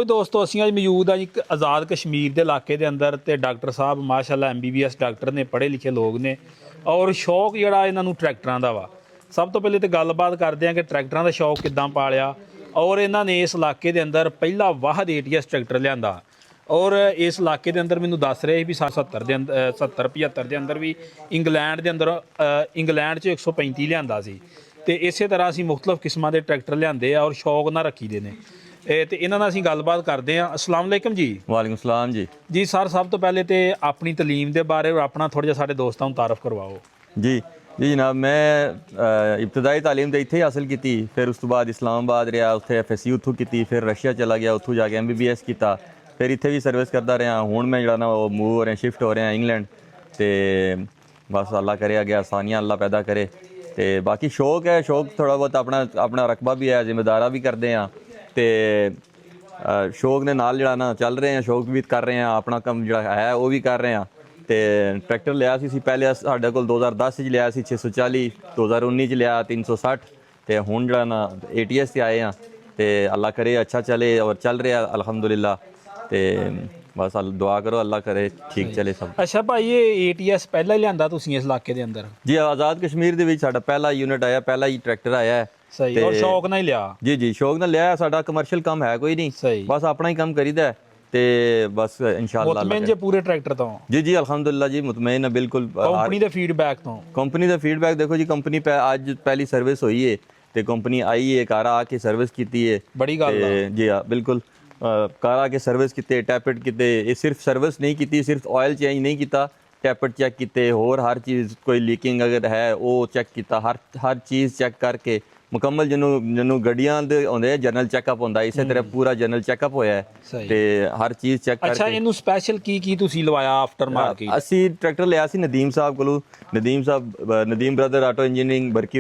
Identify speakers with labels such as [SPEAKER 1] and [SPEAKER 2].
[SPEAKER 1] ਲਓ ਜੀ ਦੋਸਤੋ, ਅਸੀਂ ਅੱਜ ਮੌਜੂਦ ਆ ਇੱਕ ਆਜ਼ਾਦ ਕਸ਼ਮੀਰ ਦੇ ਇਲਾਕੇ ਦੇ ਅੰਦਰ ਤੇ ਡਾਕਟਰ ਸਾਹਿਬ ਮਾਸ਼ਾਅੱਲਾ MBBS ਡਾਕਟਰ ਨੇ, ਪੜ੍ਹੇ ਲਿਖੇ ਲੋਕ ਨੇ ਔਰ ਸ਼ੌਕ ਜਿਹੜਾ ਇਹਨਾਂ ਨੂੰ ਟਰੈਕਟਰਾਂ ਦਾ ਵਾ। ਸਭ ਤੋਂ ਪਹਿਲੇ ਤੇ ਗੱਲਬਾਤ ਕਰਦੇ ਆ ਕਿ ਟਰੈਕਟਰਾਂ ਦਾ ਸ਼ੌਕ ਕਿੱਦਾਂ ਪਾਲਿਆ ਔਰ ਇਹਨਾਂ ਨੇ ਇਸ ਇਲਾਕੇ ਦੇ ਅੰਦਰ ਪਹਿਲਾ ਵਾਹਦ ATS ਟਰੈਕਟਰ ਲਿਆਂਦਾ ਔਰ ਇਸ ਇਲਾਕੇ ਦੇ ਅੰਦਰ ਮੈਨੂੰ ਦੱਸ ਰਹੇ ਸੀ ਵੀ 70 ਦੇ ਅੰਦਰ 70 75 ਦੇ ਅੰਦਰ ਵੀ ਇੰਗਲੈਂਡ ਦੇ ਅੰਦਰ ਇੰਗਲੈਂਡ 'ਚ 135 ਲਿਆਂਦਾ ਸੀ। ਤੇ ਇਸੇ ਤਰ੍ਹਾਂ ਅਸੀਂ ਮੁਖਤਲਿਫ ਕਿਸਮਾਂ ਦੇ ਟਰੈਕਟਰ ਲਿਆਂਦੇ ਆ ਔਰ ਸ਼ੌਕ ਨਾਲ ਰੱਖੀ ਦੇ ਨੇ। ਤੇ ਇਹਨਾਂ ਨਾਲ ਅਸੀਂ ਗੱਲਬਾਤ ਕਰਦੇ ਹਾਂ। अस्सलाम वालेकुम जी।
[SPEAKER 2] वालेकुम सलाम जी।
[SPEAKER 1] जी सर, सब तो पहले तो अपनी तलीम के बारे और अपना थोड़ा जिहा साडे दोस्तां नूं तारफ करवाओ।
[SPEAKER 2] जी जी जनाब, मैं इब्तदाई तालीम तो इत्थे ही हासिल की, फिर उस तो बाद इस्लामाबाद रहा, उत्थे FSC उत्थों की, फिर रशिया चला गया, उत्थों जाके MBBS किया, फिर इत्थे भी सर्विस करता रहा। हुण मैं जिहड़ा ना वो मूव हो रहा, शिफ्ट हो रहा इंग्लैंड। तो बस अल्लाह करे अगे आसानियां अल्लाह पैदा करे। तो बाकी शौक है, शौक थोड़ा बहुत अपना रकबा भी है, जिम्मेदारा भी करते हैं। तो शौक ने नाल जिहड़ा ना चल रहे हैं, शौक भी कर रहे हैं, अपना काम जिहड़ा है वो भी कर रहे हैं। तो ट्रैक्टर लिया सी पहले साडे कोल 2010 च लिया सी 640, 2019 च लिया 360, तो हुण जिहड़ा ना ATS से आए हैं। तो अल्लाह करे अच्छा चले और चल रहा अल्हम्दुलिल्लाह। तो बस दुआ करो अल्लाह करे ठीक चले सब।
[SPEAKER 1] अच्छा भाई, ये ATS पहला ही लिआंदा तुसीं इस इलाके दे अंदर?
[SPEAKER 2] जी, आज़ाद कश्मीर दे विच साडा पहला यूनिट आया, पहला ही ट्रैक्टर आया है।
[SPEAKER 1] सही। और शौक ना ही लिया?
[SPEAKER 2] जी जी, शौक ना लिया। साडा कमर्शियल काम है कोई नहीं,
[SPEAKER 1] सही,
[SPEAKER 2] बस अपना ही काम करीदा है। ते बस इंशाअल्लाह
[SPEAKER 1] मुतमईन जे पूरे ट्रैक्टर तो?
[SPEAKER 2] जी जी अल्हम्दुलिल्लाह जी, मुतमईन है बिल्कुल।
[SPEAKER 1] कंपनी दे फीडबैक तो? कंपनी
[SPEAKER 2] दा फीडबैक देखो जी, कंपनी पे आज पहली सर्विस हुई है, तो कंपनी आई है, घर आके सर्विस की है।
[SPEAKER 1] बड़ी गल है।
[SPEAKER 2] जी हाँ बिल्कुल, घर आके सर्विस किते, टैपेट किते। ये सिर्फ सर्विस नहीं की, सिर्फ ऑयल चेंज नहीं किया, टैपेट चेक किते, होर हर चीज़ कोई लीकिंग अगर है वो चेक किया, हर चीज़ चेक करके मुकम्मल जिन्होंने गड्डियां दे होंदे जनरल चैकअप होंदा, इस तरह पूरा जनरल चैकअप होया है। ते हर चीज़ चेक करके।
[SPEAKER 1] अच्छा, इनू स्पैशल की तुसी लवाया आफ्टर मार्केट?
[SPEAKER 2] असी ट्रैक्टर लिया सी नदीम साहब कोलों। नदीम साहब, नदीम ब्रदर ऑटो इंजीनियरिंग बरकी